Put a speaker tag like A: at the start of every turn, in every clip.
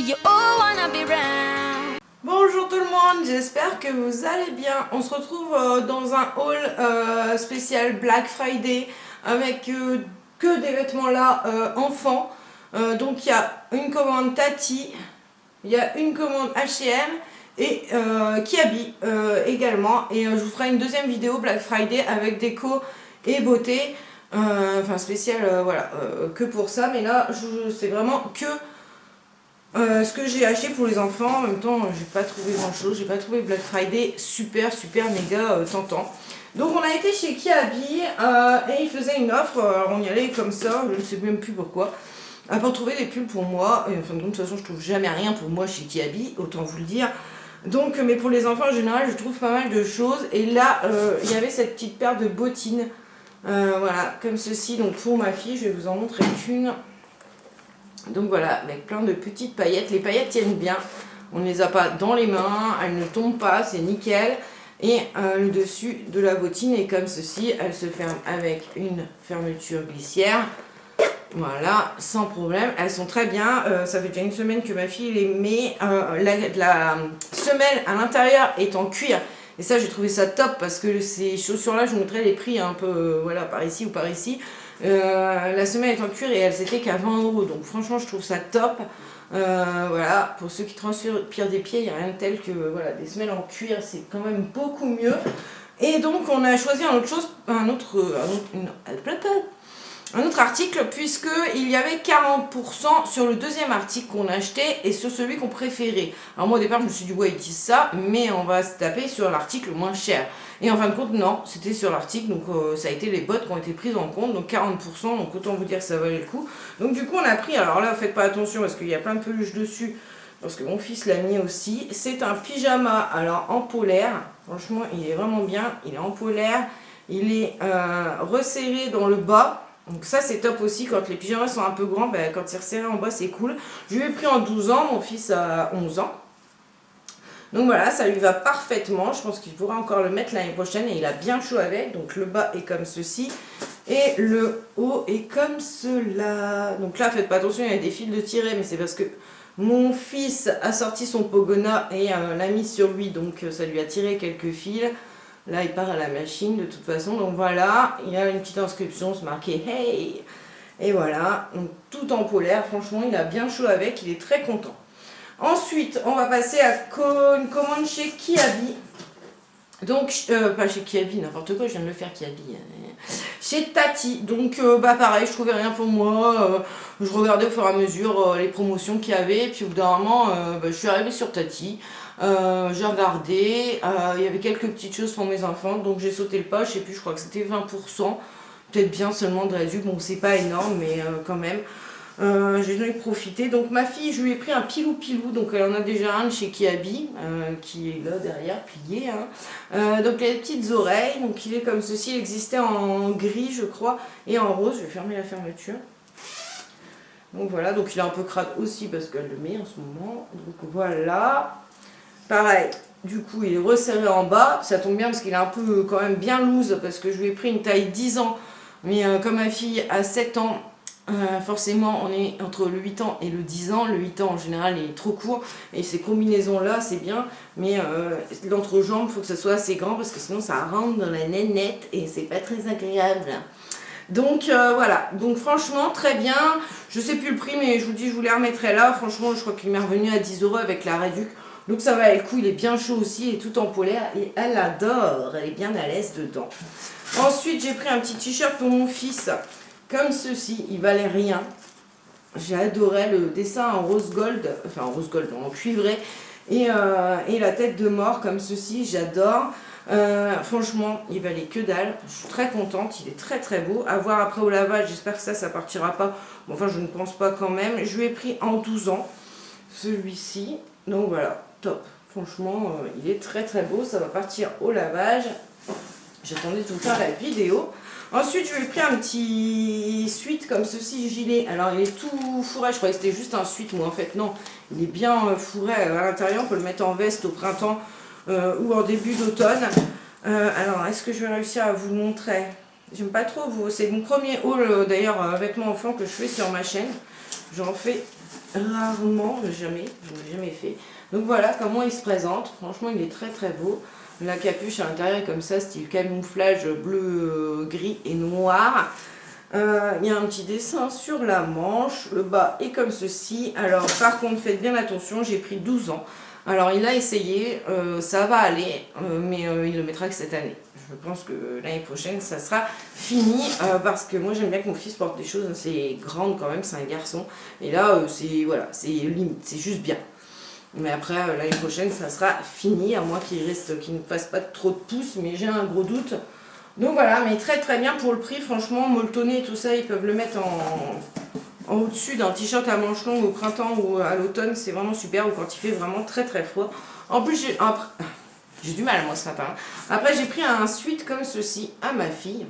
A: you all wanna be round.
B: Bonjour tout le monde, j'espère que vous allez bien. On se retrouve dans un haul spécial Black Friday avec que des vêtements là enfants. Donc il y a une commande Tati, il y a une commande H&M et Kiabi également. Et je vous ferai une deuxième vidéo Black Friday avec déco et beauté. Enfin spécial voilà, que pour ça. Mais là c'est vraiment que ce que j'ai acheté pour les enfants. En même temps j'ai pas trouvé grand chose, j'ai pas trouvé Black Friday super méga tentant. Donc on a été chez Kiabi et ils faisaient une offre, on y allait comme ça, je ne sais même plus pourquoi, pour trouver des pulls pour moi. Et en fin de compte, de toute façon je trouve jamais rien pour moi chez Kiabi, autant vous le dire. Donc mais pour les enfants en général je trouve pas mal de choses. Et là il y avait cette petite paire de bottines, voilà, comme ceci. Donc pour ma fille, je vais vous en montrer une. Donc voilà, avec plein de petites paillettes. Les paillettes tiennent bien, on ne les a pas dans les mains, elles ne tombent pas, c'est nickel. Et le dessus de la bottine est comme ceci, elle se ferme avec une fermeture glissière. Voilà, sans problème, elles sont très bien. Ça fait déjà une semaine que ma fille les met. La semelle à l'intérieur est en cuir. Et ça, j'ai trouvé ça top parce que ces chaussures-là, je vous mettrai les prix un peu voilà, par ici ou par ici. La semelle est en cuir et elle s'était qu'à 20 €. Donc franchement, je trouve ça top. Voilà, pour ceux qui transpirent des pieds, il n'y a rien de tel que voilà, des semelles en cuir, c'est quand même beaucoup mieux. Et donc, on a choisi un autre article, puisque il y avait 40% sur le deuxième article qu'on achetait et sur celui qu'on préférait. Alors moi au départ je me suis dit ouais ils disent ça, mais on va se taper sur l'article moins cher. Et en fin de compte non, c'était sur l'article, donc ça a été les bottes qui ont été prises en compte, donc 40%, donc autant vous dire que ça valait le coup. Donc du coup on a pris, alors là faites pas attention parce qu'il y a plein de peluches dessus, parce que mon fils l'a mis aussi. C'est un pyjama, alors en polaire, franchement il est vraiment bien, il est en polaire, il est resserré dans le bas. Donc ça c'est top aussi, quand les pyjamas sont un peu grands, ben, quand c'est resserré en bas c'est cool. Je lui ai pris en 12 ans, mon fils a 11 ans. Donc voilà, ça lui va parfaitement, je pense qu'il pourra encore le mettre l'année prochaine et il a bien chaud avec. Donc le bas est comme ceci et le haut est comme cela. Donc là faites pas attention, il y a des fils de tiret, mais c'est parce que mon fils a sorti son pogona et l'a mis sur lui, donc ça lui a tiré quelques fils. Là, il part à la machine de toute façon. Donc voilà, il y a une petite inscription, c'est marqué Hey. Et voilà, donc tout en polaire. Franchement, il a bien chaud avec, il est très content. Ensuite, on va passer à une commande chez Kiabi. Donc, pas chez Kiabi, n'importe quoi, je viens de le faire Kiabi. Chez Tati. Donc, bah pareil, je trouvais rien pour moi. Je regardais au fur et à mesure les promotions qu'il y avait. Et puis, au bout d'un moment, je suis arrivée sur Tati. J'ai regardé, il y avait quelques petites choses pour mes enfants, donc j'ai sauté le pas. Je sais plus, je crois que c'était 20%, peut-être bien seulement de réduit, bon c'est pas énorme mais quand même j'ai dû profiter. Donc ma fille, je lui ai pris un pilou, donc elle en a déjà un de chez Kiabi qui est là derrière, plié hein. Donc les petites oreilles, donc il est comme ceci, il existait en gris je crois et en rose. Je vais fermer la fermeture. Donc voilà, donc il est un peu crade aussi parce qu'elle le met en ce moment, donc voilà. Pareil, du coup il est resserré en bas, ça tombe bien parce qu'il est un peu quand même bien loose parce que je lui ai pris une taille 10 ans, mais comme ma fille a 7 ans, forcément on est entre le 8 ans et le 10 ans, le 8 ans en général il est trop court et ces combinaisons là c'est bien, mais l'entrejambe il faut que ça soit assez grand parce que sinon ça rentre dans la nénette et c'est pas très agréable. Donc voilà, donc franchement très bien, je sais plus le prix mais je vous dis je vous les remettrai là, franchement je crois qu'il m'est revenu à 10 € avec la réduc. Donc ça va le coup, il est bien chaud aussi et tout en polaire et elle adore, elle est bien à l'aise dedans. Ensuite j'ai pris un petit t-shirt pour mon fils, comme ceci, il valait rien. J'ai adoré le dessin en rose gold, enfin en rose gold, en cuivré et la tête de mort comme ceci, j'adore. Franchement il valait que dalle, je suis très contente, il est très beau. À voir après au lavage, j'espère que ça partira pas, bon, enfin je ne pense pas quand même. Je lui ai pris en 12 ans celui-ci, donc voilà, top, franchement il est très beau, ça va partir au lavage. J'attendais de vous faire la vidéo. Ensuite je lui ai pris un petit sweat comme ceci, gilet. Alors il est tout fourré, je croyais que c'était juste un sweat, mais en fait non, il est bien fourré à l'intérieur. On peut le mettre en veste au printemps ou en début d'automne. Alors est-ce que je vais réussir à vous le montrer? J'aime pas trop, c'est mon premier haul d'ailleurs vêtements enfants que je fais sur ma chaîne. J'en fais rarement, jamais, je ne l'ai jamais fait. Donc voilà comment il se présente. Franchement, il est très très beau. La capuche à l'intérieur est comme ça, style camouflage bleu, gris et noir. Il y a un petit dessin sur la manche. Le bas est comme ceci. Alors par contre, faites bien attention, j'ai pris 12 ans. Alors il a essayé, ça va aller, mais il le mettra que cette année. Je pense que l'année prochaine, ça sera fini, parce que moi j'aime bien que mon fils porte des choses assez grandes quand même, c'est un garçon. Et là, c'est voilà, c'est limite, c'est juste bien. Mais après, l'année prochaine, ça sera fini, à moins qu'il reste, qu'il ne fasse pas trop de pouces, mais j'ai un gros doute. Donc voilà, mais très très bien pour le prix, franchement, molletonné et tout ça, ils peuvent le mettre en au-dessus d'un t-shirt à manches longues au printemps ou à l'automne, c'est vraiment super, ou quand il fait vraiment très très froid. En plus, j'ai du mal moi ce matin. Après, j'ai pris un sweat comme ceci à ma fille.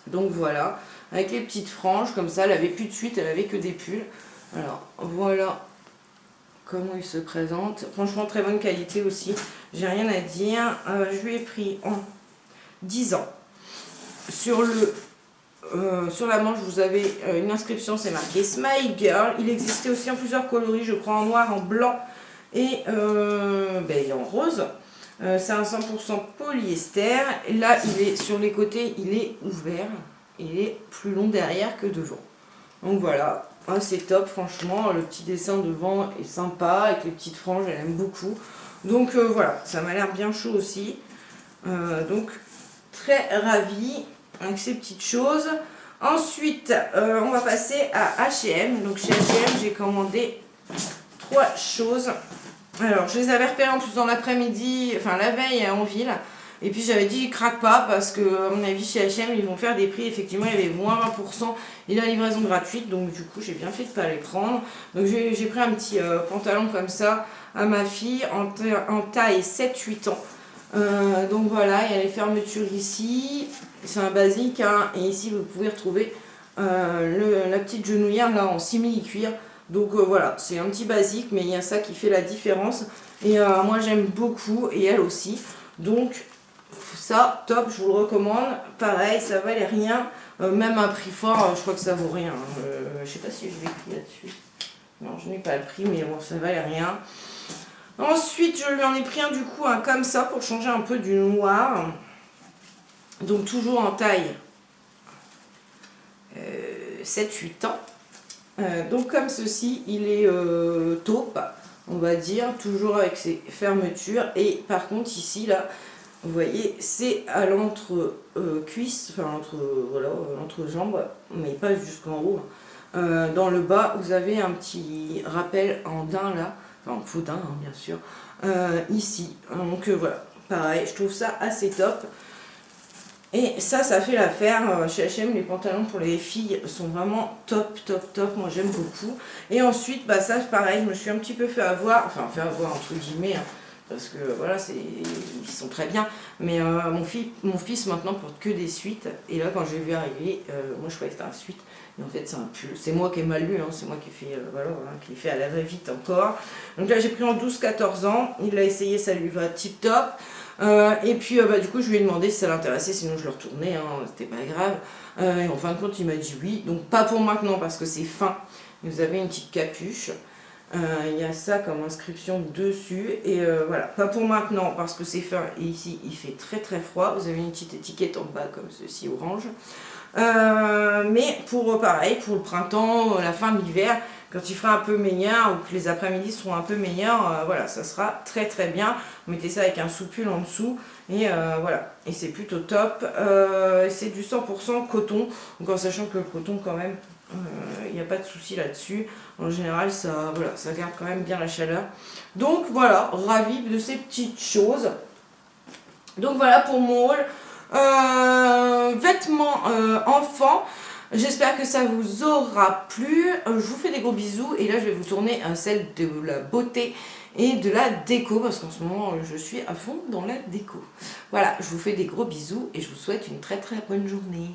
B: Donc voilà, avec les petites franges comme ça, elle avait plus de sweat, elle avait que des pulls. Alors voilà comment il se présente. Franchement, très bonne qualité aussi, j'ai rien à dire. Je lui ai pris en 10 ans. Sur la manche, vous avez une inscription, c'est marqué Smile Girl. Il existait aussi en plusieurs coloris, je crois en noir, en blanc et en rose. C'est un 100% polyester. Et là, il est sur les côtés, il est ouvert. Il est plus long derrière que devant. Donc voilà, c'est top franchement. Le petit dessin devant est sympa avec les petites franges, elle aime beaucoup. Donc voilà, ça m'a l'air bien chaud aussi. Donc très ravie avec ces petites choses. Ensuite, on va passer à H&M. Donc chez H&M, j'ai commandé 3 choses. Alors, je les avais repérées en plus dans l'après-midi, enfin la veille en ville. Et puis j'avais dit, craque pas, parce que à mon avis, chez H&M, ils vont faire des prix. Effectivement, il y avait moins 20% et la livraison gratuite. Donc du coup, j'ai bien fait de pas les prendre. Donc j'ai pris un petit pantalon comme ça à ma fille en taille 7-8 ans. Donc voilà, il y a les fermetures ici, c'est un basique, hein, et ici vous pouvez retrouver la petite genouillère là en simili-cuir. Donc voilà, c'est un petit basique, mais il y a ça qui fait la différence. Et moi j'aime beaucoup, et elle aussi. Donc ça, top, je vous le recommande. Pareil, ça valait rien, même à prix fort, je crois que ça vaut rien. Je sais pas si je l'ai pris là-dessus. Non, je n'ai pas le prix, mais bon, ça valait rien. Ensuite, je lui en ai pris un du coup, comme ça, pour changer un peu du noir. Donc toujours en taille 7-8 ans. Donc comme ceci, il est taupe, on va dire, toujours avec ses fermetures. Et par contre ici, là, vous voyez, c'est à l'entre-cuisse, enfin l'entre-jambe, mais pas jusqu'en haut. Dans le bas, vous avez un petit rappel en daim là. Enfin, en faux daim, hein, bien sûr, ici. Donc voilà, pareil, je trouve ça assez top. Et ça fait l'affaire. Chez H&M, les pantalons pour les filles sont vraiment top, top, top. Moi, j'aime beaucoup. Et ensuite, ça, pareil, je me suis un petit peu fait avoir, enfin, fait avoir entre guillemets, hein, parce que voilà, ils sont très bien. Mais mon fils maintenant porte que des suites. Et là, quand je l'ai vu arriver, moi, je croyais que c'était un suite. Et en fait, c'est un pull. C'est moi qui ai mal lu, hein, c'est moi qui ai fait, qui ai fait à la va-vite encore. Donc là, j'ai pris en 12-14 ans. Il l'a essayé, ça lui va tip top. Et puis, du coup, je lui ai demandé si ça l'intéressait, sinon je le retournais, hein, c'était pas grave. Et en fin de compte, il m'a dit oui. Donc, pas pour maintenant parce que c'est fin. Vous avez une petite capuche. Il y a ça comme inscription dessus. Et voilà, pas pour maintenant parce que c'est fin. Et ici, il fait très très froid. Vous avez une petite étiquette en bas comme ceci, orange. Mais pour pareil, pour le printemps, la fin de l'hiver, quand il fera un peu meilleur ou que les après-midi seront un peu meilleurs, voilà, ça sera très très bien. Vous mettez ça avec un sous-pull en dessous et voilà, et c'est plutôt top. C'est du 100% coton, donc en sachant que le coton quand même, il n'y a pas de souci là-dessus. En général, ça garde quand même bien la chaleur. Donc voilà, ravie de ces petites choses. Donc voilà pour mon haul. Vêtements enfants, j'espère que ça vous aura plu. Je vous fais des gros bisous et là je vais vous tourner celle de la beauté et de la déco parce qu'en ce moment je suis à fond dans la déco. Voilà, je vous fais des gros bisous et je vous souhaite une très très bonne journée.